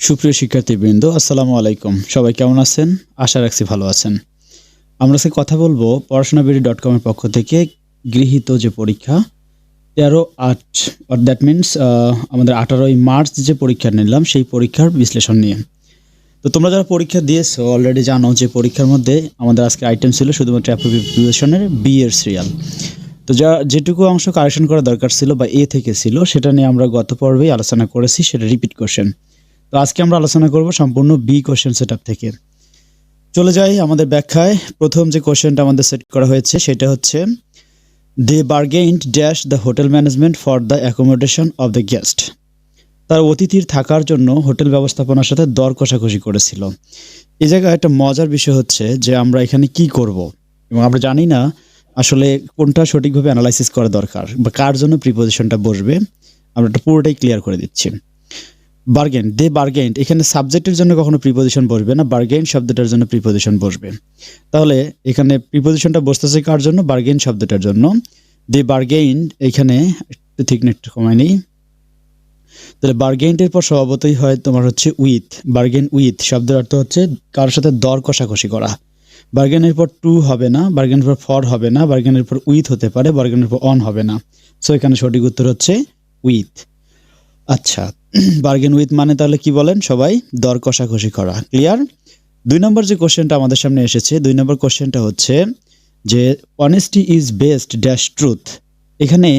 সুপ্রিয় শিক্ষার্থীবৃন্দ, আসসালামু আলাইকুম। সবাই কেমন আছেন? আশা রাখছি ভালো আছেন। আমরা আজকে কথা বলবো পড়াশোনাবিডি.com এর পক্ষ থেকে গৃহীত যে পরীক্ষা 13/8 দ্যাট মিনস আমাদের 18ই মার্চ যে পরীক্ষা নিলাম সেই পরীক্ষার বিশ্লেষণ নিয়ে। তো তোমরা যারা পরীক্ষা দিয়েছো অলরেডি জানো যে পরীক্ষার মধ্যে আমাদের আজকে আইটেম ছিল শুধুমাত্র অ্যাপ্রোপ্রিয়েশনের বি এর সিরিয়াল। তো যেটুকু অংশ কারেকশন করা দরকার ছিল বা এ থেকে ছিল সেটা নিয়ে আমরা গত পর্বেই আলোচনা করেছি, সেটা রিপিট কোশ্চেন। তো আজকে আমরা আলোচনা করব সম্পূর্ণ বি কোশ্চেন সেটআপ থেকে। চলে যাই আমাদের ব্যাখ্যায়। প্রথম যে কোশ্চেনটা আমাদের সেট করা হয়েছে সেটা হচ্ছে they bargained dash the hotel management for the accommodation of the guest. তার অতিথির থাকার জন্য হোটেল ব্যবস্থাপনার সাথে দর কষাকষি করেছিল। এই জায়গায় একটা মজার বিষয় হচ্ছে যে আমরা এখানে কি করব এবং আমরা জানি না আসলে কোনটা সঠিকভাবে অ্যানালাইসিস করা দরকার বা কার জন্য প্রিপোজিশনটা বসবে। আমরা এটা পুরোটাই ক্লিয়ার করে দিচ্ছি। বার্গেন, দে বার্গেন্ড, এখানে সাবজেক্টের জন্য কখনো প্রিপোজিশন বসবে না, বার্গেন শব্দটার জন্য প্রিপোজিশন বসবে। তাহলে এখানে প্রিপোজিশনটা বসতেছে কার জন্য? বার্গেন শব্দটার জন্য। দে বার্গেন্ড, এখানে একটু থিকনেস কমাই নেই। তাহলে বার্গেন্ডের পর স্বভাবতই হয় তোমার হচ্ছে উইথ। বার্গেন উইথ শব্দের অর্থ হচ্ছে কারোর সাথে দর কষাকষি করা। বার্গেনের পর টু হবে না, বার্গেনের পর ফর হবে না, বার্গেনের পর উইথ হতে পারে, বার্গেনের পর অন হবে না। সো এখানে সঠিক উত্তর হচ্ছে উইথ। আচ্ছা, বার্গেন উইথ মানে তাহলে কি বলেন সবাই? দর কষাকষি করা। ক্লিয়ার? 2 নম্বর যে কোশ্চেনটা আমাদের সামনে এসেছে, 2 নম্বর কোশ্চেনটা হচ্ছে যে honesty is best dash truth. এখানে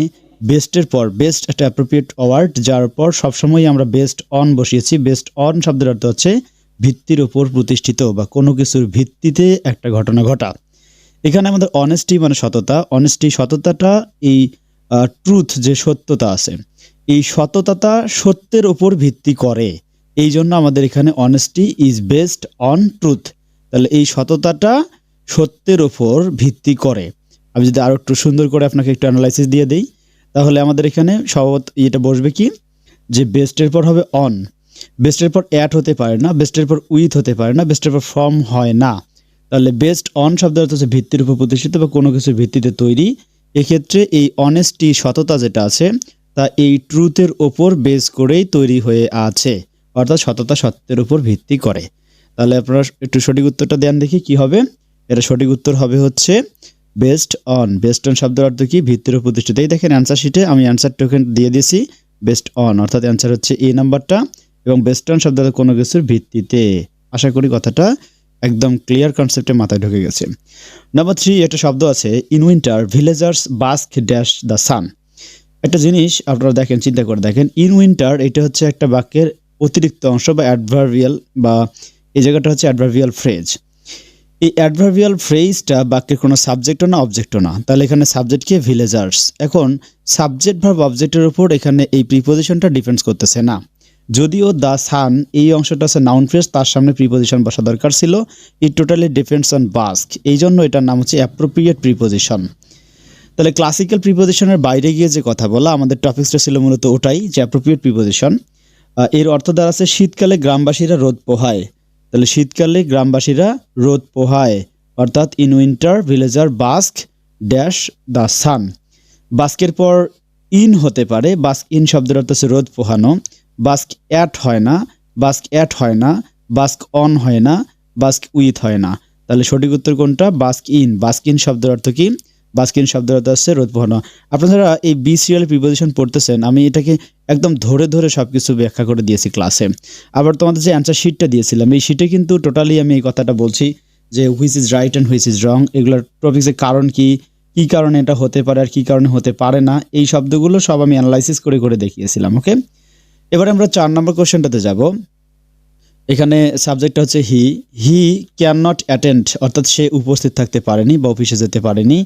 বেস্টের পর, বেস্ট একটা অ্যাপ্রোপ্রিয়েট ওয়ার্ড যার পর সবসময় আমরা বেস্ট অন বসিয়েছি। বেস্ট অন শব্দের অর্থ হচ্ছে ভিত্তির উপর প্রতিষ্ঠিত বা কোনো কিছুর ভিত্তিতে একটা ঘটনা ঘটা। এখানে আমাদের অনেস্টি মানে সততা, অনেস্টি সততাটা এই ট্রুথ যে সত্যতা আছে এই সততাটা সত্যের উপর ভিত্তি করে, এই জন্য আমাদের এখানে honesty is based on truth. তাহলে এই সততাটা সত্যের উপর ভিত্তি করে। আমি যদি আরো একটু সুন্দর করে আপনাকে একটু অ্যানালাইসিস দিয়ে দিই, তাহলে আমাদের এখানে স্বভাবত এটা বসবে কি যে বেস্টের পর হবে অন, বেস্টের পর অ্যাট হতে পারে না, বেস্টের পর উইথ হতে পারে না, বেস্টের পর ফ্রম হয় না। তাহলে বেস্ট অন শব্দের অর্থ হচ্ছে ভিত্তির উপর প্রতিষ্ঠিত বা কোনো কিছুর ভিত্তিতে তৈরি। এক্ষেত্রে এই অনেস্টি সততা যেটা আছে তা এই ট্রুথের ওপর বেস করেই তৈরি হয়ে আছে, অর্থাৎ সততা সত্যের উপর ভিত্তি করে। তাহলে আপনারা একটু সঠিক উত্তরটা দেন দেখি কি হবে। এটা সঠিক উত্তর হবে হচ্ছে বেস্ট অন। বেস্ট অন শব্দের অর্থ কি? ভিত্তির উপর প্রতিষ্ঠিত। এই দেখেন অ্যান্সার শিটে আমি অ্যান্সার টোকেন দিয়ে দিয়েছি বেস্ট অন, অর্থাৎ অ্যান্সার হচ্ছে এই নাম্বারটা। এবং বেস্ট অন শব্দ কোনো কিছুর ভিত্তিতে। আশা করি কথাটা একদম ক্লিয়ার কনসেপ্টে মাথায় ঢুকে গেছে। নাম্বার 3 একটা শব্দ আছে ইন উইন্টার ভিলেজার্স বাস্ক ড্যাশ দ্য সান। একটা জিনিস আপনারা দেখেন, চিন্তা করে দেখেন, ইন উইন্টার এটা হচ্ছে একটা বাক্যের অতিরিক্ত অংশ বা অ্যাডভার্বিয়াল, বা এই জায়গাটা হচ্ছে অ্যাডভার্বিয়াল ফ্রেজ। এই অ্যাডভার্বিয়াল ফ্রেজটা বাক্যের কোনো সাবজেক্টও না অবজেক্টও না, তাহলে এখানে সাবজেক্ট কি? ভিলেজার্স। এখন সাবজেক্ট ভার্ব অবজেক্টের উপর এখানে এই প্রিপোজিশনটা ডিপেন্ডস করতেছে না। যদিও দ্য সান এই অংশটা আছে নাউন ফ্রেজ, তার সামনে প্রিপোজিশন বসা দরকার ছিল। ইট টোটালি ডিপেন্ডস অন বাস্ক, এই জন্য এটার নাম হচ্ছে অ্যাপ্রোপ্রিয়েট প্রিপোজিশন। তাহলে ক্লাসিক্যাল প্রিপোজিশনের বাইরে গিয়ে যে কথা বলা, আমাদের টপিকসটা ছিল মূলত ওটাই যে অ্যাপ্রোপ্রিয়েট প্রিপোজিশন। এর অর্থ দাঁড়াচ্ছে শীতকালে গ্রামবাসীরা রোদ পোহায়। তাহলে শীতকালে গ্রামবাসীরা রোদ পোহায়, অর্থাৎ in winter villager bask dash the sun. বাস্কের পর ইন হতে পারে, বাস্ক ইন শব্দের অর্থ হচ্ছে রোদ পোহানো। বাস্ক অ্যাট হয় না, বাস্ক অ্যাট হয় না, বাস্ক অন হয় না, বাস্ক উইথ হয় না। তাহলে সঠিক উত্তর কোনটা? বাস্ক ইন। বাস্ক ইন শব্দের অর্থ কি? বাস্কিন শব্দের অর্থ হচ্ছে রোদ পোহানো। আপনারা এই বি সিরিয়াল প্রিপোজিশন পড়তেছেন, আমি এটাকে একদম ধরে ধরে সবকিছু ব্যাখ্যা করে দিয়েছি ক্লাসে। আবার তোমাদের যে অ্যান্সার শিটটা দিয়েছিলাম এই শিটে কিন্তু টোটালি আমি এই কথাটা বলছি যে which is right and which is wrong, এগুলোর টপিক্সের কারণ কি, কি কারণে এটা হতে পারে আর কি কারণে হতে পারে না, এই শব্দগুলো সব আমি অ্যানালাইসিস করে করে দেখিয়েছিলাম। ওকে, এবারে আমরা 4 নম্বর কোশ্চেনটাতে যাব। এখানে সাবজেক্টটা হচ্ছে হি। হি ক্যান নট অ্যাটেন্ড, অর্থাৎ সে উপস্থিত থাকতে পারেনি বা অফিসে যেতে পারেনি।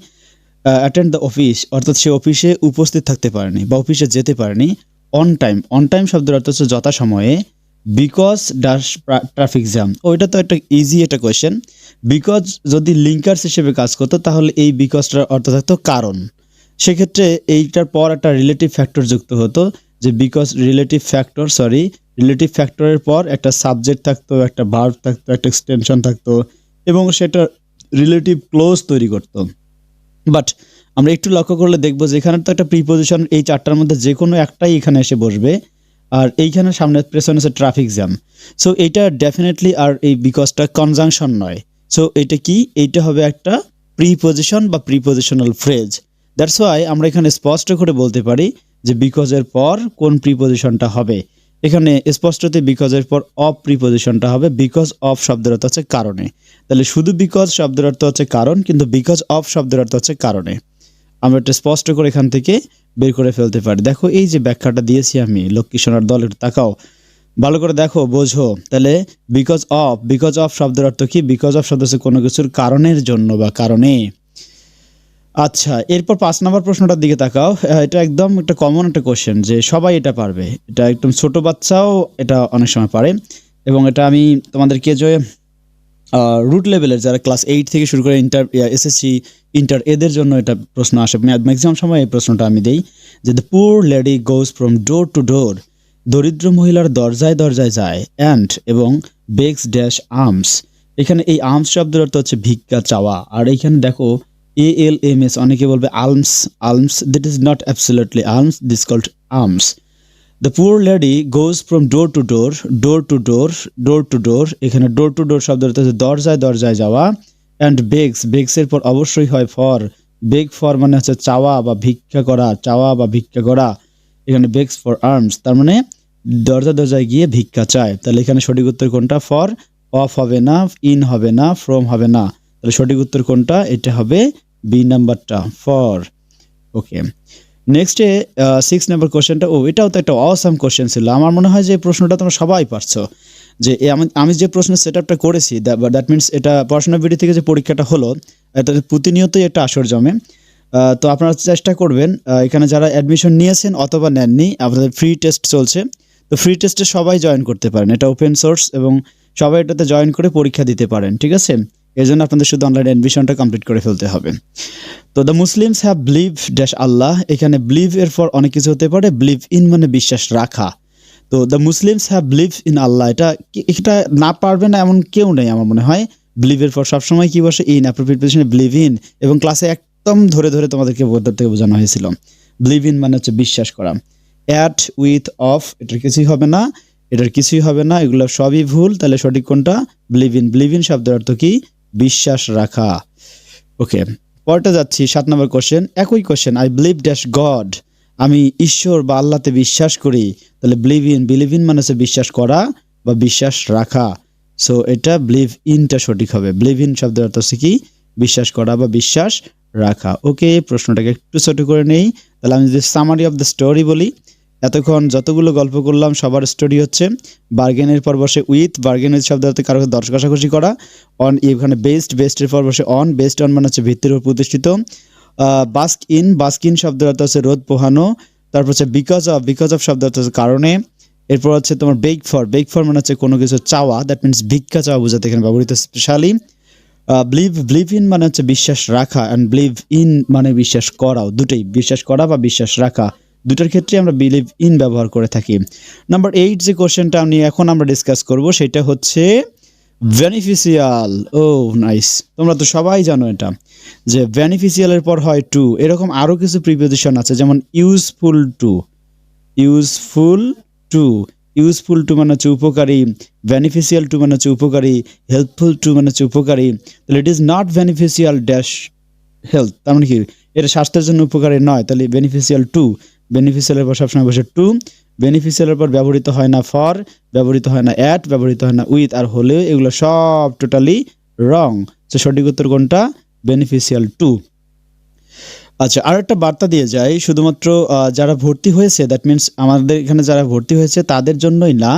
অ্যাটেন্ড দ্য অফিস, অর্থাৎ সে অফিসে উপস্থিত থাকতে পারেনি বা অফিসে যেতে পারেনি। অন টাইম, অন টাইম শব্দের অর্থ হচ্ছে যথাসময়ে। বিকজ ড্যাশ ট্রাফিক জ্যাম, ওইটা তো একটা ইজি একটা কোয়েশ্চেন। বিকজ যদি লিঙ্কার্স হিসেবে কাজ করতো তাহলে এই বিকজটার অর্থ থাকতো কারণ। সেক্ষেত্রে এইটার পর একটা রিলেটিভ ফ্যাক্টর যুক্ত হতো, যে বিকজ রিলেটিভ ফ্যাক্টর, রিলেটিভ ফ্যাক্টরের পর একটা সাবজেক্ট থাকতো, একটা ভার্ব থাকতো, একটা এক্সটেনশন থাকতো এবং সেটা রিলেটিভ ক্লোজ তৈরি করতো। বাট আমরা একটু লক্ষ্য করলে দেখবো যে এখানে তো একটা প্রিপোজিশন, এই চারটার মধ্যে যে কোনো একটাই এখানে এসে বসবে। আর এইখানে সামনে পেছনে আছে ট্রাফিক জ্যাম। সো এইটা ডেফিনেটলি আর এই বিকজটা কনজাংশন নয়। সো এটা কি, এইটা হবে একটা প্রিপজিশন বা প্রিপজিশনাল ফ্রেজ। দ্যাটস ওয়াই আমরা এখানে স্পষ্ট করে বলতে পারি যে বিকজের পর কোন প্রিপজিশনটা হবে। এখানে স্পষ্টতে বিকজের পর অফ প্রিপজিশনটা হবে। বিকজ অফ শব্দের অর্থ হচ্ছে কারণে। তাহলে শুধু বিকজ শব্দের অর্থ হচ্ছে কারণ, কিন্তু বিকজ অফ শব্দের অর্থ হচ্ছে কারণে। আমরা এটা স্পষ্ট করে এখান থেকে বের করে ফেলতে পারি। দেখো এই যে ব্যাখ্যাটা দিয়েছি আমি, লক্ষ্মী সোনার দল, একটু তাকাও, ভালো করে দেখো, বোঝো। তাহলে বিকজ অফ শব্দের অর্থ কি? বিকজ অফ শব্দ হচ্ছে কোনো কিছুর কারণের জন্য বা কারণে। আচ্ছা, এরপর 5 নম্বর প্রশ্নটার দিকে তাকাও। এটা একদম একটা কমন একটা কোশ্চেন, যে সবাই এটা পারবে। এটা একদম ছোট বাচ্চাও এটা অনেক সময় পারে। এবং এটা আমি তোমাদেরকে যে রুট লেভেলের যারা ক্লাস 8 থেকে শুরু করে ইন্টার, এসএসসি, ইন্টার, এদের জন্য এটা প্রশ্ন আসে। ম্যাক্সিমাম সময় এই প্রশ্নটা আমি দেই, যে the poor lady goes from door to door, দরিদ্র মহিলার দরজায় দরজায় যায়, অ্যান্ড এবং বেগস ড্যাশ আর্মস। এখানে এই আর্মস শব্দের অর্থ হচ্ছে ভিক্ষা চাওয়া। আর এইখানে দেখো ALMS, অনেকে বলবে alms, that is not absolutely alms, this called arms. The poor lady goes from door to door, door to door, এখানে ডোর টু ডোর শব্দের অর্থ হচ্ছে দরজায় দরজায় যাওয়া। অ্যান্ড বেগসের পর অবশ্যই হয় ফর, বেগ ফর মানে হচ্ছে চাওয়া বা ভিক্ষা করা, এখানে বেগস ফর আর্মস, তার মানে দরজা দরজায় গিয়ে ভিক্ষা চায়। তাহলে এখানে সঠিক উত্তর কোনটা? ফর, অফ হবে না, ইন হবে না, ফ্রম হবে না। তাহলে সঠিক উত্তর কোনটা? এটা হবে বি নাম্বারটা, ফর। ওকে, নেক্সটে 6 নম্বর কোশ্চেনটা, এটাও তো একটা অসাম কোশ্চেন ছিল। আমার মনে হয় যে প্রশ্নটা তোমরা সবাই পারছো। যে আমি যে প্রশ্নের সেট আপটা করেছি, দ্যাট মিনস এটা পড়াশোনা ভিডিও থেকে যে পরীক্ষাটা হলো, এটা প্রতিনিয়তই একটা আসর জমে। তো আপনারা চেষ্টা করবেন, এখানে যারা অ্যাডমিশন নিয়েছেন অথবা নেননি, আপনাদের ফ্রি টেস্ট চলছে। তো ফ্রি টেস্টে সবাই জয়েন করতে পারেন, এটা ওপেন সোর্স, এবং সবাই এটাতে জয়েন করে পরীক্ষা দিতে পারেন, ঠিক আছে? এর জন্য আপনাদের শুধু অনলাইন অ্যাডমিশনটা কমপ্লিট করে ফেলতে হবে। তো the Muslims have believe dash Allah, এখানে বিলিভ এর পর অনেক কিছু হতে পারে। বিলিভ ইন মানে বিশ্বাস রাখা। তো the Muslims have believe in Allah, এটা না পারবে না এমন কেউ নেই আমার মনে হয়। বিলিভ এর পর সবসময় কি বসে? ইন, অ্যাপ্রোপ্রিয়েট পজিশনে বিলিভ ইন। এবং ক্লাসে একদম ধরে ধরে তোমাদেরকে বোর্ডের থেকে বোঝানো হয়েছিল, বিলিভ ইন মানে হচ্ছে বিশ্বাস করা। অ্যাট, উইথ, অফ, এটার কিছুই হবে না, এগুলো সবই ভুল। তাহলে সঠিক কোনটা? বিলিভ ইন শব্দের অর্থ কি? বিশ্বাস রাখা। ওকে, পরটা যাচ্ছি 7 নম্বর কোশ্চেন, একই question. I believe dash god, আমি ঈশ্বর বা আল্লাহতে বিশ্বাস করি। তাহলে বিলিভ ইন মানে হচ্ছে বিশ্বাস করা বা বিশ্বাস রাখা। সো এটা বিলিভ ইনটা সঠিক হবে। বিলিভ ইন শব্দের অর্থ হচ্ছে কি? বিশ্বাস করা বা বিশ্বাস রাখা। ওকে, প্রশ্নটাকে একটু ছোট করে নেই। তাহলে আমি যদি সামারি অফ দ্য স্টোরি বলি, এতক্ষণ যতগুলো গল্প করলাম সবার স্টোরি হচ্ছে বার্গেনের পর বসে উইথ, বার্গেনের শব্দ অর্থে কারো দর কষাকষি করা। অন, এখানে বেস্টের পর বসে অন, বেস্ট অন মানে হচ্ছে ভিত্তির উপর প্রতিষ্ঠিত। বাস্ক ইন শব্দের অর্থ হচ্ছে রোদ পোহানো। তারপর হচ্ছে বিকজ অফ শব্দের অর্থ হচ্ছে কারণে। এরপর হচ্ছে তোমার বেগ ফর মানে হচ্ছে কোনো কিছু চাওয়া, দ্যাট মিনস ভিক্ষা চাওয়া বোঝাতে এখানে ব্যবহৃত স্পেশালি। বিলিভ ইন মানে হচ্ছে বিশ্বাস রাখা, অ্যান্ড বিলিভ ইন মানে বিশ্বাস করাও, দুটোই, বিশ্বাস করা বা বিশ্বাস রাখা, দুটার ক্ষেত্রে আমরা বিলিভ ইন ব্যবহার করে থাকি। নাম্বার 8 যে কোশ্চেনটা এখন আমরা ডিসকাস করব, সেটা হচ্ছে বেনিফিশিয়াল। নাইস, তোমরা তো সবাই জানো এটা, যে বেনিফিশিয়ালের পর হয় টু। এরকম আরও কিছু প্রিপোজিশন আছে, যেমন ইউজফুল টু মানে হচ্ছে উপকারী, বেনিফিশিয়াল টু মানে হচ্ছে উপকারী, হেল্পফুল টু মানে হচ্ছে উপকারী। তাহলে it is not beneficial dash health, তার মানে কি? এটা স্বাস্থ্যের জন্য উপকারী নয়। তাহলে বেনিফিশিয়ালের পর সবসময় বসে টু। বেনিফিশিয়ালের পর ব্যবহৃত হয় না ফর, ব্যবহৃত হয় না অ্যাট, ব্যবহৃত হয় না উইথ, আর হলেও এগুলো সব টোটালি রং। তো সঠিক উত্তর কোনটা? Beneficial to. আচ্ছা, আর একটা বার্তা দিয়ে যায়, শুধুমাত্র যারা ভর্তি হয়েছে, দ্যাট মিনস আমাদের এখানে যারা ভর্তি হয়েছে তাদের জন্যই না।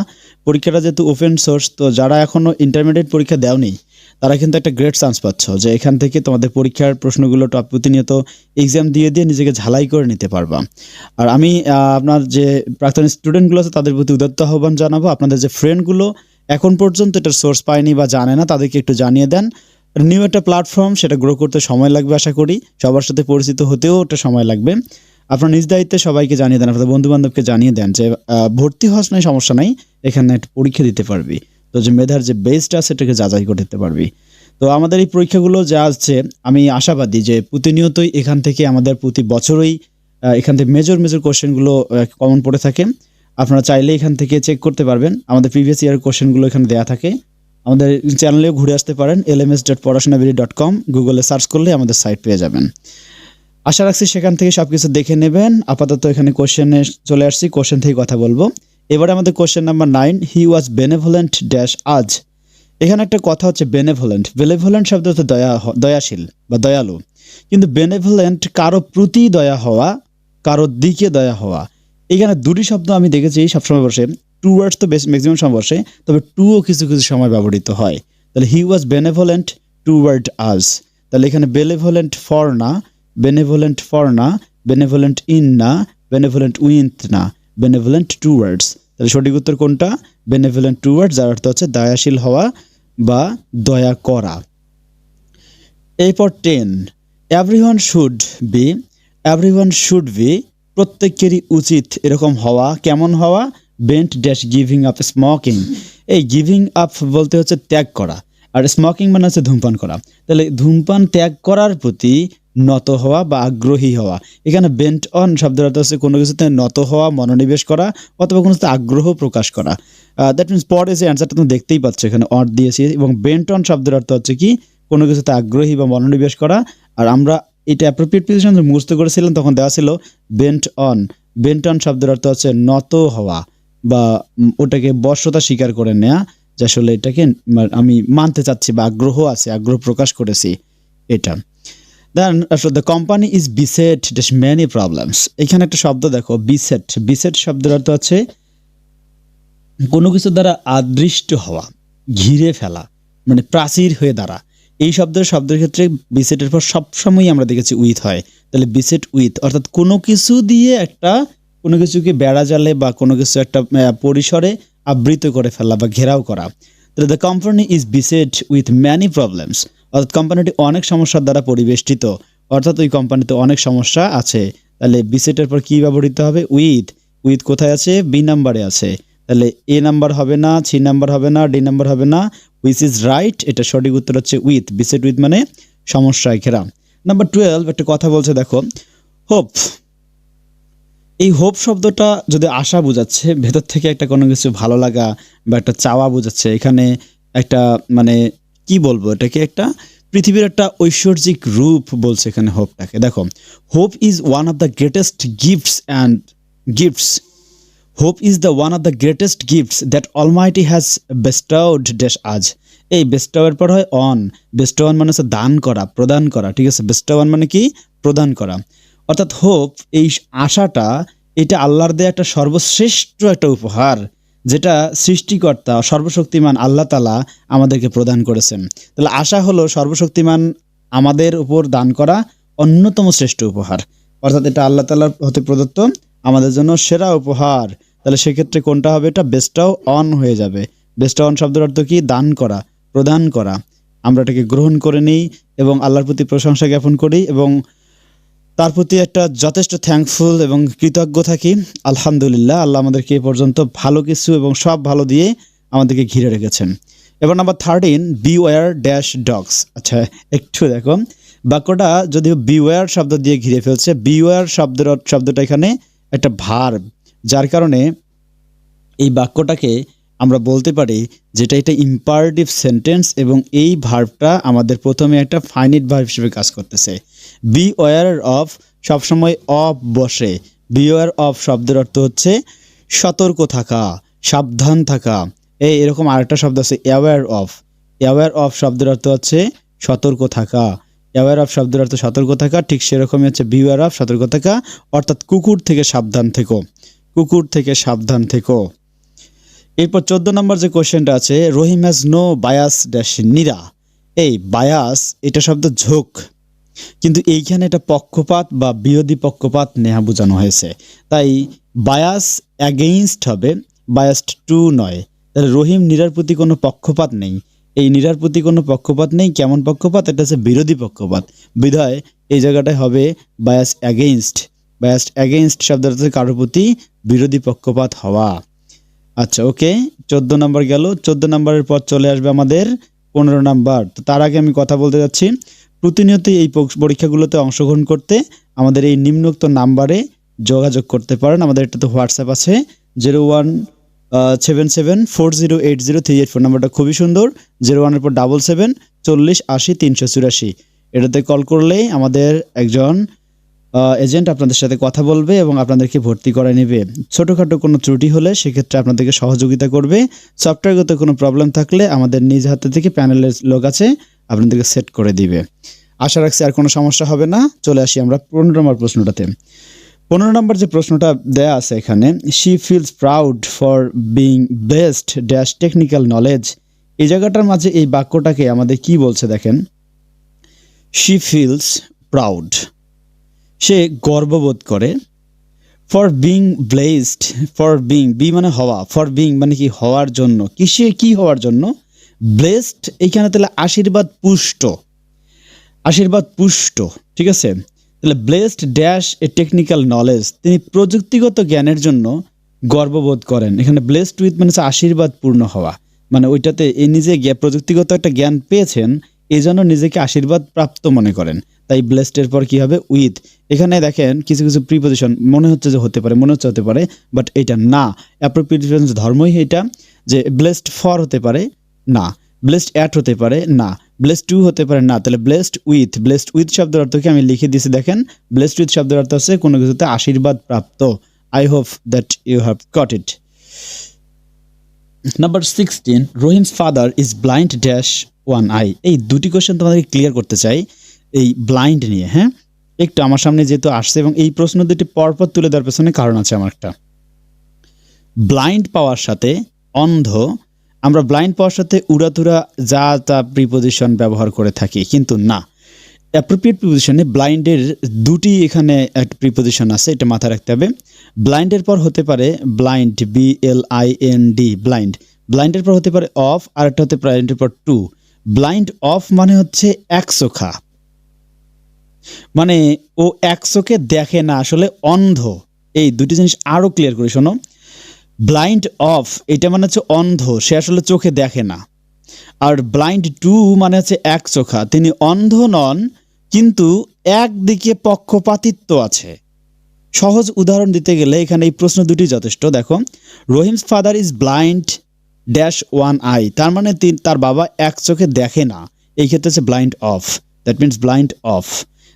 পরীক্ষাটা যেহেতু ওপেন সোর্স, তো যারা এখনও ইন্টারমিডিয়েট পরীক্ষা দেওনি তারা কিন্তু একটা গ্রেট চান্স পাচ্ছ, যে এখান থেকে তোমাদের পরীক্ষার প্রশ্নগুলো প্রতিনিয়ত এক্সাম দিয়ে নিজেকে ঝালাই করে নিতে পারবা। আর আমি আপনার যে প্রাক্তন স্টুডেন্টগুলো আছে তাদের প্রতি উদাত্ত আহ্বান জানাবো, আপনাদের যে ফ্রেন্ডগুলো এখন পর্যন্ত এটার সোর্স পায়নি বা জানে না, তাদেরকে একটু জানিয়ে দেন। নিউ একটা প্ল্যাটফর্ম, সেটা গ্রো করতে সময় লাগবে, আশা করি সবার সাথে পরিচিত হতেও একটা সময় লাগবে। আপনার নিজ দায়িত্বে সবাইকে জানিয়ে দেন, আপনাদের বন্ধু বান্ধবকে জানিয়ে দেন যে ভর্তি হওয়ার নাই সমস্যা নাই, এখানে একটা পরীক্ষা দিতে পারবি। তো যে মেধার যে বেসটা সেটাকে যাচাই করে দিতে পারবি। তো আমাদের এই পরীক্ষাগুলো যা আসছে, আমি আশাবাদী যে প্রতিনিয়তই এখান থেকে আমাদের প্রতি বছরই এখান থেকে মেজর কোশ্চেনগুলো কমন পড়ে থাকে। আপনারা চাইলে এখান থেকে চেক করতে পারবেন। আমাদের প্রিভিয়াস ইয়ার কোশ্চেনগুলো এখানে দেওয়া থাকে। আমাদের চ্যানেলেও ঘুরে আসতে পারেন, lms.porashonabiri.com, গুগলে সার্চ করলে আমাদের সাইট পেয়ে যাবেন। আশা রাখছি সেখান থেকে সব কিছু দেখে নেবেন। আপাতত এখানে কোশ্চেনে চলে আসছি, কোশ্চেন থেকে কথা বলবো। এবারে আমাদের কোশ্চেন নাম্বার 9, হি ওয়াজ বেনেভোলেন্ট ড্যাশ আজ। এখানে একটা কথা হচ্ছে বেনেভোলেন্ট। বেনেভোলেন্ট শব্দ হচ্ছে দয়াশীল বা দয়ালু, কিন্তু বেনেভোলেন্ট কারো প্রতি দয়া হওয়া, কারোর দিকে দয়া হওয়া। এখানে দুটি শব্দ আমি দেখেছি সবসময় বসে, টু ওয়ার্ডস তো ম্যাক্সিমাম সময় বসে, তবে টুও কিছু কিছু সময় ব্যবহৃত হয়। তাহলে হি ওয়াজ বেনেভোলেন্ট টুওয়ার্ড আজ। তাহলে এখানে বেনেভোলেন্ট ফর না, বেনেভোলেন্ট ফর না, বেনেভোলেন্ট ইন না, বেনেভোলেন্ট উইথ না, বেনেভোলেন্ট টুওয়ার্ডস। তাহলে সঠিক উত্তর কোনটা? বেনেভোলেন্ট টুওয়ার্ডস, যার অর্থ হচ্ছে দয়াশীল হওয়া বা দয়া করা। এরপর 10, এভরিওয়ান শুড বি, প্রত্যেকেরই উচিত এরকম হওয়া। কেমন হওয়া? Bent dash giving up smoking. এই গিভিং আপ বলতে হচ্ছে ত্যাগ করা, আর স্মোকিং মানে হচ্ছে ধূমপান করা। তাহলে ধূমপান ত্যাগ করার প্রতি নত হওয়া বা আগ্রহী হওয়া। এখানে বেন্ট অন শব্দের অর্থ হচ্ছে কোনো কিছুতে নত হওয়া, মনোনিবেশ করা, অথবা কোনো কিছুতে আগ্রহ প্রকাশ করা। দ্যাট মিনস পরে যে অ্যান্সারটা তুমি দেখতেই পাচ্ছ এখানে অর দিয়েছি, এবং বেন্ট অন শব্দের অর্থ হচ্ছে কি কোনো কিছুতে আগ্রহী বা মনোনিবেশ করা। আর আমরা এটা অ্যাপ্রোপ্রিয়েট পজিশন মুখস্থ করেছিলাম, তখন দেওয়া ছিল বেন্ট অন। বেন্ট অন শব্দের অর্থ হচ্ছে নত হওয়া বা ওটাকে বশ্যতা স্বীকার করে নেওয়া, যে আসলে এটাকে আমি মানতে চাচ্ছি বা আগ্রহ আছে, আগ্রহ প্রকাশ করেছি এটা। Then the company is beset dash many problems. এখানে একটা শব্দ দেখো, বিসেট। বিসেট শব্দের অর্থ হচ্ছে কোনো কিছু দ্বারা আদৃষ্ট হওয়া, ঘিরে ফেলা, মানে প্রাচীর হয়ে দাঁড়া। এই শব্দের ক্ষেত্রে বিসেটের পর সবসময় আমরা দেখেছি উইথ হয়। তাহলে বিসেট উইথ অর্থাৎ কোনো কিছু দিয়ে একটা, কোনো কিছুকে বেড়া জালে বা কোনো কিছু একটা পরিসরে আবৃত করে ফেলা বা ঘেরাও করা। তাহলে the company is beset with many problems, অর্থাৎ কোম্পানিটি অনেক সমস্যার দ্বারা পরিবেষ্টিত, অর্থাৎ ওই কোম্পানিতে অনেক সমস্যা আছে। তাহলে বিসেটের পর কি ব্যবহৃত হবে? উইথ। উইথ কোথায় আছে? বি নাম্বারে আছে। তাহলে এ নাম্বার হবে না, সি নাম্বার হবে না, ডি নাম্বার হবে না, হুইচ ইজ রাইট। এটা সঠিক উত্তর হচ্ছে উইথ। বিসেট উইথ মানে সমস্যায় ঘেরা। নাম্বার 12, একটা কথা বলছে দেখো, হোপ। এই হোপ শব্দটা যদি আশা বোঝাচ্ছে, ভেতর থেকে একটা কোনো কিছু ভালো লাগা বা একটা চাওয়া বোঝাচ্ছে। এখানে একটা মানে কি বলবো, এটাকে একটা পৃথিবীর একটা ঐশ্বর্যিক রূপ বলছে এখানে হোপটাকে। দেখো, hope is one of the greatest gifts. Hope is the one of the greatest gifts that almighty has bestowed dash us. এই বেস্টাওয়ের পর হয় অন। বেস্টাওয়ান মানে হচ্ছে দান করা, প্রদান করা, ঠিক আছে? বেস্টাওয়ান মানে কি? প্রদান করা। অর্থাৎ হোপ, এই আশাটা, এটা আল্লাহর দেয়া একটা সর্বশ্রেষ্ঠ একটা উপহার, যেটা সৃষ্টিকর্তা সর্বশক্তিমান আল্লাহ তাআলা আমাদেরকে প্রদান করেছেন। তাহলে আশা হলো সর্বশক্তিমান আমাদের উপর দান করা অন্যতম শ্রেষ্ঠ উপহার, অর্থাৎ এটা আল্লাহ তাআলার হতে প্রদত্ত আমাদের জন্য সেরা উপহার। তাহলে সেক্ষেত্রে কোনটা হবে? এটা বেস্টাও অন হয়ে যাবে। বেস্টাও অন শব্দের অর্থ কি? দান করা, প্রদান করা। আমরা এটাকে গ্রহণ করে নিই এবং আল্লাহর প্রতি প্রশংসা জ্ঞাপন করি এবং তার প্রতি একটা যথেষ্ট থ্যাঙ্কফুল এবং কৃতজ্ঞ থাকি। আলহামদুলিল্লাহ, আল্লাহ আমাদেরকে এ পর্যন্ত ভালো কিছু এবং সব ভালো দিয়ে আমাদেরকে ঘিরে রেখেছেন। এবার নাম্বার 13, বিওয়্যার ড্যাশ ডগস। আচ্ছা, একটু দেখো, বাক্যটা যদিও বিওয়্যার শব্দ দিয়ে ঘিরে ফেলছে, বিওয়্যার শব্দটা এখানে একটা ভার্ব, যার কারণে এই বাক্যটাকে আমরা বলতে পারি যেটা এটা ইম্পারেটিভ সেন্টেন্স, এবং এই ভার্বটা আমাদের প্রথমে একটা ফাইনিট ভার্ব হিসেবে কাজ করতেছে। বি ওয়্যার অফ সবসময় অফ বসে। বি ওয়্যার অফ শব্দের অর্থ হচ্ছে সতর্ক থাকা, সাবধান থাকা। এরকম আরেকটা শব্দ আছে অ্যাওয়্যার অফ। অ্যাওয়্যার অফ শব্দের অর্থ হচ্ছে সতর্ক থাকা। অ্যাওয়্যার অফ শব্দের অর্থ সতর্ক থাকা, ঠিক সেরকমই হচ্ছে বি ওয়্যার অফ, সতর্ক থাকা, অর্থাৎ কুকুর থেকে সাবধান থেকো, কুকুর থেকে সাবধান থেকো। এরপর 14 নম্বর যে কোশ্চেনটা আছে, Rahim has no bias dash Neera. এই বায়াস এটা শব্দ ঝোঁক, কিন্তু এইখানে এটা পক্ষপাত বা বিরোধী পক্ষপাত নেহা বোঝানো হয়েছে, তাই বায়াস অ্যাগেইনস্ট হবে, বায়াসড টু নয়। তাহলে রহিম নীরার প্রতি কোনো পক্ষপাত নেই। এই নীরার প্রতি কোনো পক্ষপাত নেই। কেমন পক্ষপাত? এটা হচ্ছে বিরোধী পক্ষপাত, বিধায় এই জায়গাটায় হবে বায়াস অ্যাগেইনস্ট। বায়াসড অ্যাগেইনস্ট শব্দের অর্থ কারোর প্রতি বিরোধী পক্ষপাত হওয়া। আচ্ছা, ওকে, 14 নম্বর গেল। 14 নম্বরের পর চলে আসবে আমাদের 15 নাম্বার। তো তার আগে আমি কথা বলতে যাচ্ছি, প্রতিনিয়ত এই পরীক্ষাগুলোতে অংশগ্রহণ করতে আমাদের এই নিম্নোক্ত নাম্বারে যোগাযোগ করতে পারেন। আমাদের একটা তো হোয়াটসঅ্যাপ আছে, 0177408038 ফোন নাম্বারটা খুবই সুন্দর। 01 পর 774080 384। এটাতে কল করলেই আমাদের একজন এজেন্ট আপনাদের সাথে কথা বলবে এবং আপনাদেরকে ভর্তি করায় নেবে। ছোটোখাটো কোনো ত্রুটি হলে সেক্ষেত্রে আপনাদেরকে সহযোগিতা করবে। সফটওয়্যারগত কোনো প্রবলেম থাকলে আমাদের নিজ হাতে থেকে প্যানেলের লোক আছে, আপনাদেরকে সেট করে দিবে। আশা রাখছি আর কোনো সমস্যা হবে না। চলে আসি আমরা 15 নম্বর প্রশ্নটাতে। 15 নম্বর যে প্রশ্নটা দেয়া আছে এখানে, she feels proud for being best dash technical knowledge. এই জায়গাটার মাঝে এই বাক্যটাকে আমাদের কি বলছে দেখেন, শি ফিলস প্রাউড, সে গর্ববোধ করে, for being blessed, for being be মানে হওয়া, ফর বিং মানে কি হওয়ার জন্য, কিসে কি হওয়ার জন্য, ব্লেসড এইখানে তাহলে আশীর্বাদ পুষ্ট, আশীর্বাদ পুষ্ট, ঠিক আছে। তাহলে blessed dash a technical knowledge, তিনি প্রযুক্তিগত জ্ঞানের জন্য গর্ববোধ করেন। এখানে ব্লেসড উইথ মানে আশীর্বাদ পূর্ণ হওয়া, মানে ওইটাতে এই নিজে প্রযুক্তিগত একটা জ্ঞান পেয়েছেন, এই জন্য নিজেকে আশীর্বাদ প্রাপ্ত মনে করেন। তাই ব্লেসডের পর কি হবে, উইথ। এখানে দেখেন কিছু কিছু প্রিপোজিশন মনে হচ্ছে যে হতে পারে, মনে হচ্ছে হতে পারে, বাট এটা না। অ্যাপ্রোপ্রিয়েট ধর্মই এটা, যে ব্লেসড ফর হতে পারে না, ব্লেসড অ্যাট হতে পারে না, ব্লেসড টু হতে পারে না। তাহলে ব্লেসড উইথ, ব্লেসড উইথ শব্দের অর্থ কি আমি লিখে দিয়েছি দেখেন, ব্লেসড উইথ শব্দের অর্থ হচ্ছে কোনো কিছুতে আশীর্বাদ প্রাপ্ত। I hope that you have got it. Number 16, Rahim's father is blind dash one eye. এই দুটি কোয়েশ্চেন তোমাদেরকে ক্লিয়ার করতে চাই এই ব্লাইন্ড নিয়ে। হ্যাঁ, একটু আমার সামনে যেহেতু আসছে এবং এই প্রশ্ন দুটি পরপর তুলে দেওয়ার পেছনে কারণ আছে আমার একটা। ব্লাইন্ড পাওয়ার সাথে অন্ধ, আমরা ব্লাইন্ড পাওয়ার সাথে উড়াতুরা যা তা প্রিপোজিশন ব্যবহার করে থাকি, কিন্তু না, অ্যাপ্রোপ্রিয়েট প্রিপোজিশনে ব্লাইন্ডের দুটি এখানে একটা প্রিপোজিশন আছে, এটা মাথায় রাখতে হবে। ব্লাইন্ডের পর হতে পারে ব্লাইন্ড, BLIND, ব্লাইন্ড। ব্লাইন্ডের পর হতে পারে অফ, আর একটা হতে পারে ব্লাইন্ডের পর টু। ব্লাইন্ড অফ মানে হচ্ছে একচোখা, মানে ও এক চোখে দেখে না, আসলে অন্ধ। এই দুটি জিনিস আরো ক্লিয়ার করে শোনো। ব্লাইন্ড অফ এটা মানে হচ্ছে অন্ধ, সে আসলে চোখে দেখে না। আর ব্লাইন্ড টু মানে হচ্ছে এক চোখা, তিনি অন্ধ নন কিন্তু একদিকে পক্ষপাতিত্ব আছে। সহজ উদাহরণ দিতে গেলে এখানে এই প্রশ্ন দুটি যথেষ্ট। দেখো, Rahim's father is blind dash one I, তার মানে তার বাবা এক চোখে দেখে না, এই ক্ষেত্রে হচ্ছে blind of, that means blind of.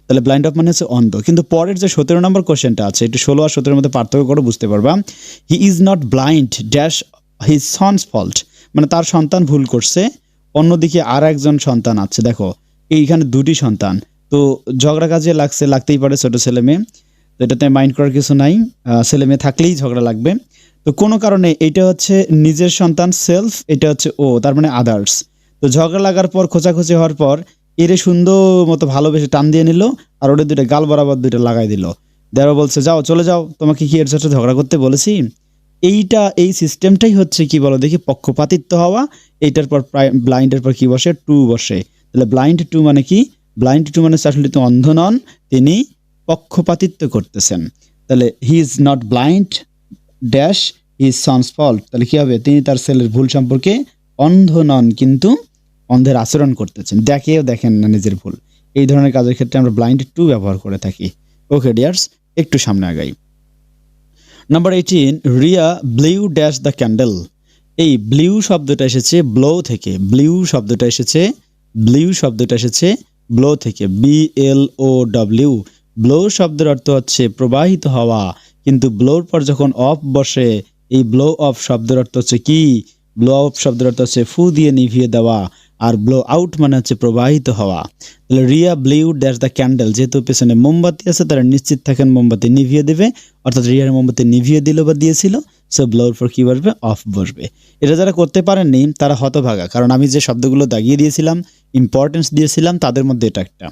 তাহলে ব্লাইন্ড অফ মানে হচ্ছে অন্ধ। কিন্তু পরের যে 17 নম্বর কোশ্চেনটা আছে, একটু 16 আর 17 মধ্যে পার্থক্য করে বুঝতে পারবা। He is not blind dash his sons fault, মানে তার সন্তান ভুল করছে, অন্যদিকে আর একজন সন্তান আছে। দেখো এইখানে দুটি সন্তান, তো ঝগড়া কাজে লাগতেই পারে, ছোট ছেলে মেয়ে, তো এটাতে মাইন্ড করার কিছু নাই, ছেলে মেয়ে থাকলেই ঝগড়া লাগবে। তো কোনো কারণে এটা হচ্ছে নিজের সন্তান সেলফ, এটা হচ্ছে ও, তার মানে আদার্স। তো ঝগড়া লাগার পর, খোঁচাখুচি হওয়ার পর এরে সুন্দর মতো ভালোবেসে টান দিয়ে নিল, আর ওটা দুটো গাল বরাবর দুটো লাগাই দিল, দেওয়া বলছে যাও চলে যাও, তোমাকে কি এর সাথে ঝগড়া করতে বলেছি। এই সিস্টেমটাই হচ্ছে কি বলো দেখি, পক্ষপাতিত্ব হওয়া। এইটার পর ব্লাইন্ডের পর কি বসে, টু বসে। তাহলে ব্লাইন্ড টু মানে কি, ব্লাইন্ড টু মানে আসলে তিনি অন্ধ নন, তিনি পক্ষপাতিত্ব করতেছেন। তাহলে he is not blind dash his sons fault, তাহলে কি হবে, তিনি তার ছেলের ভুল সম্পর্কে অন্ধ নন কিন্তু অন্ধের আচরণ করতেছেন, দেখেও দেখেন না নিজের ভুল। এই ধরনের কাজের ক্ষেত্রে আমরা ব্লাইন্ড টু ব্যবহার করে থাকি। ওকে ডিয়ার্স, একটু সামনে আগাই। Number 18, Riya blew dash the candle. এই ব্লিউ শব্দটা এসেছে ব্লো থেকে, ব্লিউ শব্দটা এসেছে ব্লো থেকে, BLOW। ব্লো শব্দের অর্থ হচ্ছে প্রবাহিত হওয়া, কিন্তু ব্লোর পর যখন অফ বসে, এই ব্লো অফ শব্দের অর্থ হচ্ছে কি, ব্লো অফ শব্দের অর্থ হচ্ছে ফু দিয়ে নিভিয়ে দেওয়া, আর ব্লো আউট মানে হচ্ছে প্রবাহিত হওয়া। তাহলে Riya blew dash the candle, যেহেতু পেছনে মোমবাতি আছে তারা নিশ্চিত থাকেন মোমবাতি নিভিয়ে দেবে, অর্থাৎ রিয়ার মোমবাতি নিভিয়ে দিল বা দিয়েছিল, সো ব্লোর পর কি বসবে, অফ বসবে। এটা যারা করতে পারেননি তারা হতভাগা, কারণ আমি যে শব্দগুলো দাগিয়ে দিয়েছিলাম, ইম্পর্টেন্স দিয়েছিলাম, তাদের মধ্যে এটা একটা।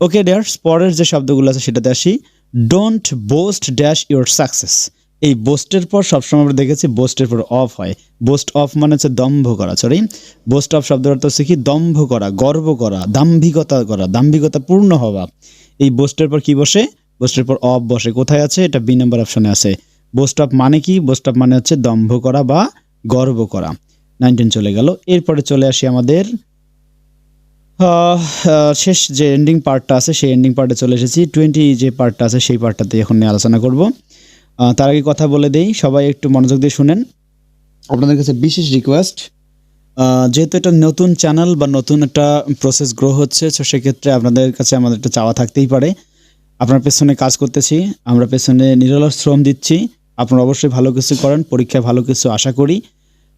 ওকে ডিয়ার্স, পরের যে শব্দগুলো আছে সেটাতে আসি। Don't boast dash your success. এই বোস্টের পর সবসময় আমরা দেখেছি বোস্টের পর অফ হয়। বোস্ট অফ মানে হচ্ছে দম্ভ করা, বোস্ট অফ শব্দের অর্থ হচ্ছে কি, দম্ভ করা, গর্ব করা, দাম্ভিকতা পূর্ণ হওয়া। এই বোস্টের পর কি বসে, বোস্টের পর অফ বসে। কোথায় আছে, এটা বি নাম্বার অপশনে আছে। বোস্ট অফ মানে কি, বোস্ট অফ মানে হচ্ছে দম্ভ করা বা গর্ব করা। 19 চলে গেল। এরপরে চলে আসি আমাদের শেষ যে এন্ডিং পার্টটা আছে, সেই এন্ডিং পার্টে চলে এসেছি। 20 যে পার্টটা আছে সেই পার্টটাতে এখন নিয়ে আলোচনা করব। তার আগে কথা বলে দেই, সবাই একটু মনোযোগ দিয়ে শুনেন। আপনাদের কাছে বিশেষ রিকোয়েস্ট, যেহেতু এটা নতুন চ্যানেল বা নতুন একটা প্রসেস গ্রো হচ্ছে, তো সেক্ষেত্রে আপনাদের কাছে আমাদের একটা চাওয়া থাকতেই পারে। আপনার পেছনে কাজ করতেছি, আমরা পেছনে নিরলস শ্রম দিচ্ছি, আপনারা অবশ্যই ভালো কিছু করেন, পরীক্ষায় ভালো কিছু আশা করি।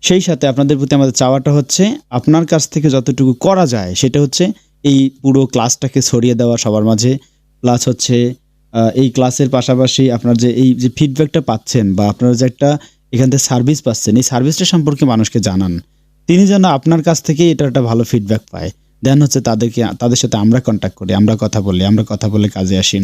সেই সাথে আপনাদের প্রতি আমাদের চাওয়াটা হচ্ছে আপনার কাছ থেকে যতটুকু করা যায় সেটা হচ্ছে এই পুরো ক্লাসটাকে ছড়িয়ে দেওয়া সবার মাঝে, প্লাস হচ্ছে এই ক্লাসের পাশাপাশি আপনার যে এই যে ফিডব্যাকটা পাচ্ছেন বা আপনারা যে একটা এখান থেকে সার্ভিস পাচ্ছেন, এই সার্ভিসটা সম্পর্কে মানুষকে জানান, তিনি যেন আপনার কাছ থেকে এটা একটা ভালো ফিডব্যাক পায়। দেন হচ্ছে তাদের সাথে আমরা কন্ট্যাক্ট করি, আমরা কথা বলে কাজে আসি।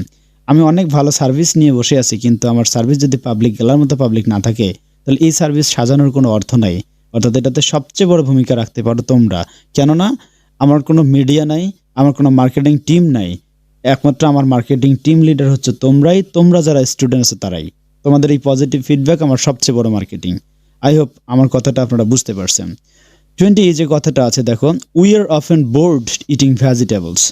আমি অনেক ভালো সার্ভিস নিয়ে বসে আছি, কিন্তু আমার সার্ভিস যদি পাবলিক গেলার মতো পাবলিক না থাকে, তাহলে এই সার্ভিস সাজানোর কোনো অর্থ নাই। অর্থাৎ এটাতে সবচেয়ে বড় ভূমিকা রাখতে পারো তোমরা। কেননা আমার কোনো মিডিয়া নাই, আমার কোনো মার্কেটিং টিম নাই, একমাত্র আমার মার্কেটিং টিম লিডার হচ্ছে তোমরাই। তোমরা যারা স্টুডেন্ট আছে তারাই। তোমাদের এই পজিটিভ ফিডব্যাক আমার সবচেয়ে বড় মার্কেটিং। আই হোপ আমার কথাটা আপনারা বুঝতে পারছেন। 20 যে কথাটা আছে দেখো, we are often board eating vegetables.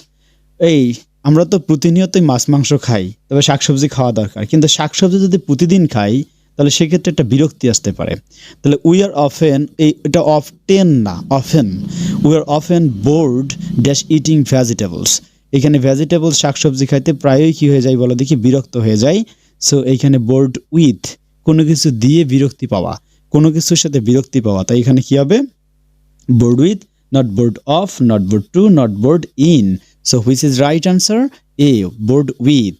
এই আমরা তো প্রতিনিয়তই মাছ মাংস খাই, তবে শাকসবজি খাওয়া দরকার, কিন্তু শাকসবজি যদি প্রতিদিন খাই তাহলে সেক্ষেত্রে একটা বিরক্তি আসতে পারে। তাহলে উই আর অফেন, এটা অফটেন না, often. We are often board dash eating vegetables. এখানে ভেজিটেবলস শাকসবজি খাইতে প্রায়ই কী হয়ে যায় বলো দেখি, বিরক্ত হয়ে যায়। সো এইখানে বোর্ড উইথ, কোনো কিছু দিয়ে বিরক্তি পাওয়া, কোনো কিছুর সাথে বিরক্তি পাওয়া, তাই এখানে কী হবে, bored with, not bored of, not bored to, not bored in. So which is right answer? A, bored with.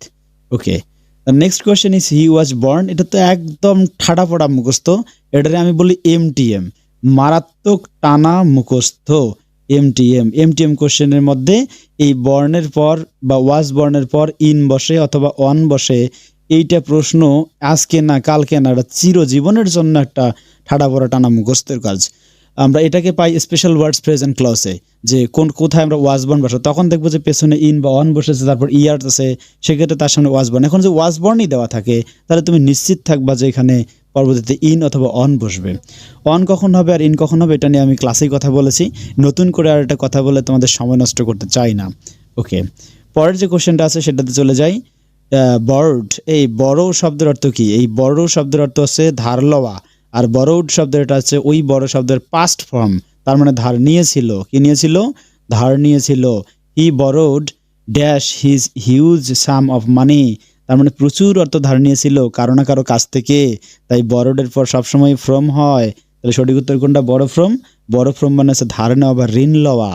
Okay, the next question is he was born. এটা তো একদম ঠাডা পড়া মুখস্থ, এটারে আমি বলি এমটিএম, মারাত্মক টানা মুখস্থ। এমটিএম কোশ্চেনের মধ্যে এই বর্ণের পর বা ওয়াজ বর্ণের পর ইন বসে অথবা অন বসে, এইটা প্রশ্ন আজকে না কালকে না, এটা চিরজীবনের জন্য একটা ঠাডা পড়া টানা মুখস্থের কাজ। আমরা এটাকে পাই স্পেশাল ওয়ার্ডস প্রেজেন্ট ক্লসে, যে কোথায় আমরা ওয়াজ বর্ন বসে, তখন দেখবো যে পেছনে ইন বা অন বসেছে, তারপর ইয়ার্স আছে, সেক্ষেত্রে তার সামনে ওয়াজ বর্ন। এখন যে ওয়াজ বর্নই দেওয়া থাকে, তাহলে তুমি নিশ্চিত থাকবা যে এখানে পরবর্তীতে ইন অথবা অন বসবে। অন কখন হবে আর ইন কখন হবে এটা নিয়ে আমি ক্লাসেই কথা বলেছি, নতুন করে আর একটা কথা বলে তোমাদের সময় নষ্ট করতে চাই না। ওকে, পরের যে কোশ্চেনটা আছে সেটাতে চলে যাই। বর্ড, এই বড় শব্দের অর্থ কি? এই বড় শব্দের অর্থ হচ্ছে ধার লওয়া, আর বরোড শব্দের এটা হচ্ছে ওই বড় শব্দের পাস্ট ফর্ম, তার মানে ধার নিয়েছিল। কি নিয়েছিল? ধার নিয়েছিল। He borrowed dash his huge sum of money, তার মানে প্রচুর অর্থ ধার নিয়েছিল কারো না কারো কাছ থেকে, তাই বরোডের পর সবসময় ফ্রম হয়। তাহলে সঠিক উত্তর কোনটা? বড় ফ্রম। বড় ফ্রম মানে হচ্ছে ধার নেওয়া বা ঋণ লওয়া।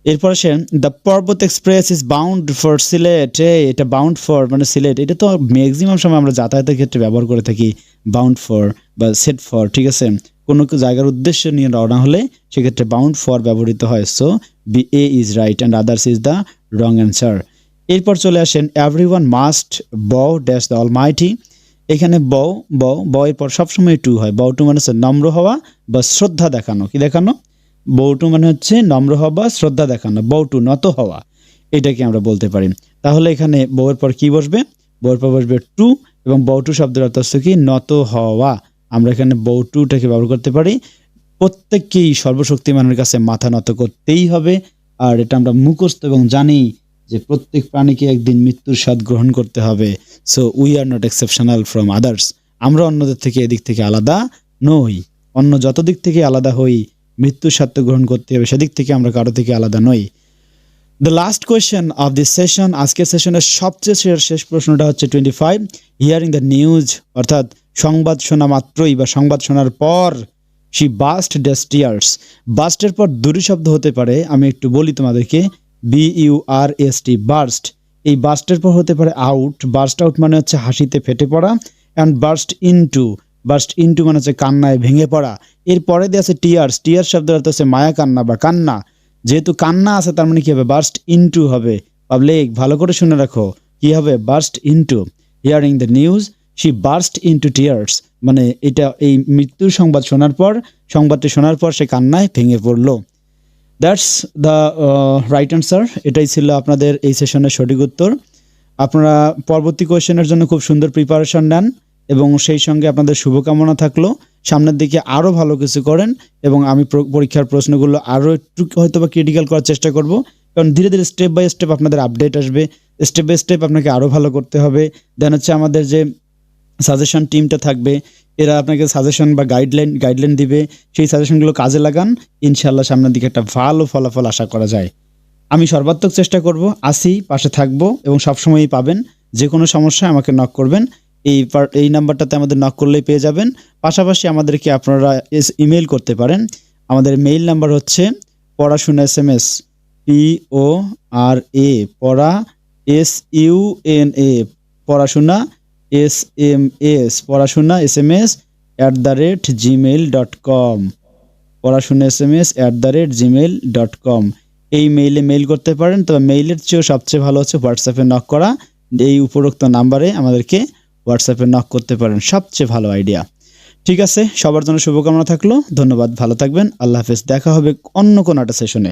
এরপর আসেন, দ্য পর্বত express is bound for Sylhet. এটা বাউন্ড ফর মানে সিলেট, এটা তো ম্যাক্সিমাম সময় আমরা যাতায়াতের ক্ষেত্রে ব্যবহার করে থাকি বাউন্ড ফর বা সেট ফর, ঠিক আছে। কোনো জায়গার উদ্দেশ্য নিয়ে রওনা হলে সেক্ষেত্রে বাউন্ড ফর ব্যবহৃত হয়। So B A is right and others is the wrong answer. এরপর চলে আসেন, everyone must bow dash the almighty. এখানে বও এর পর সবসময় টু হয়। বও টু মানে হচ্ছে নম্র হওয়া বা শ্রদ্ধা দেখানো। কি দেখানো? বউটু মানে হচ্ছে নম্র হওয়া বা শ্রদ্ধা দেখানো, বউটু নত হওয়া, এটাকে আমরা বলতে পারি। তাহলে এখানে বউয়ের পর কি বসবে? বউয়ের পর বসবে টু, এবং বউটু শব্দের অর্থ হচ্ছে কি? নত হওয়া। আমরা এখানে বউটুটাকে ব্যবহার করতে পারি। প্রত্যেককেই সর্বশক্তিমানের কাছে মাথা নত করতেই হবে, আর এটা আমরা মুখস্থ এবং জানি যে প্রত্যেক প্রাণীকে একদিন মৃত্যুর স্বাদ গ্রহণ করতে হবে। So we are not exceptional from others. আমরা অন্যদের থেকে এদিক থেকে আলাদা নই। অন্য যত দিক থেকে আলাদা হই, মৃত্যুর স্বাদ গ্রহণ করতে হবে, সেদিক থেকে আমরা কারো থেকে আলাদা নই। The last question of this session, আজকের সেশনের সবচেয়ে শেষ প্রশ্নটা হচ্ছে 25, হিয়ারিং দ্য নিউজ, অর্থাৎ সংবাদ শোনা মাত্রই বা সংবাদ শোনার পর, শি বাস্ট ড্যাশ টিয়ার্স। বাস্টের পর দুটি শব্দ হতে পারে, আমি একটু বলি তোমাদেরকে। BURST, burst. এই বাস্টের পর হতে পারে আউট। বার্স্ট আউট মানে হচ্ছে হাসিতে ফেটে পড়া, অ্যান্ড বার্স্ট ইনটু মানে হচ্ছে কান্নায় ভেঙে পড়া। এরপরে দিয়ে আছে টিয়ার্স। টিয়ার্স শব্দের অর্থ হচ্ছে মায়া কান্না বা কান্না। যেহেতু কান্না আছে তার মানে কি হবে? বার্স্ট ইনটু হবে। পাবলিক ভালো করে শুনে রাখো, কি হবে? Burst into. Hearing the news, she burst into tears, মানে এটা এই মৃত্যুর সংবাদটি শোনার পর সে কান্নায় ভেঙে পড়লো। That's the right answer. এটাই ছিল আপনাদের এই সেশনের সঠিক উত্তর। আপনারা পরবর্তী কোয়েশ্চেনের জন্য খুব সুন্দর প্রিপারেশন নেন, এবং সেই সঙ্গে আপনাদের শুভকামনা থাকলো সামনের দিকে আরও ভালো কিছু করেন, এবং আমি পরীক্ষার প্রশ্নগুলো আরও একটু হয়তো বা ক্রিটিক্যাল করার চেষ্টা করব, কারণ ধীরে ধীরে স্টেপ বাই স্টেপ আপনাদের আপডেট আসবে। স্টেপ বাই স্টেপ আপনাকে আরও ভালো করতে হবে। দেন হচ্ছে আমাদের যে সাজেশন টিমটা থাকবে, এরা আপনাকে সাজেশন বা গাইডলাইন দিবে। সেই সাজেশনগুলো কাজে লাগান, ইনশাআল্লাহ সামনের দিকে একটা ভালো ফলাফল আশা করা যায়। আমি সর্বাত্মক চেষ্টা করব, আসি, পাশে থাকবো এবং সবসময়ই পাবেন। যে কোনো সমস্যায় আমাকে নক করবেন, এই নাম্বারটাতে আমাদের নক করলেই পেয়ে যাবেন। পাশাপাশি আমাদেরকে আপনারা ইমেইল করতে পারেন। আমাদের মেইল নাম্বার হচ্ছে পড়াশোনা SMS, PORA, পড়া SUNA, পড়াশোনা SMS, পড়াশোনা SMS @gmail.com, পড়াশোনা SMS @gmail.com। এই মেইলে মেইল করতে পারেন। তবে মেইলের চেয়েও সবচেয়ে ভালো হচ্ছে হোয়াটসঅ্যাপে নক করা। এই উপরোক্ত নাম্বারে আমাদেরকে হোয়াটসঅ্যাপে নক করতে পারেন, সবচেয়ে ভালো আইডিয়া। ঠিক আছে, সবার জন্য শুভকামনা থাকলো। ধন্যবাদ, ভালো থাকবেন। আল্লাহ হাফেজ, দেখা হবে অন্য কোনো একটা সেশনে।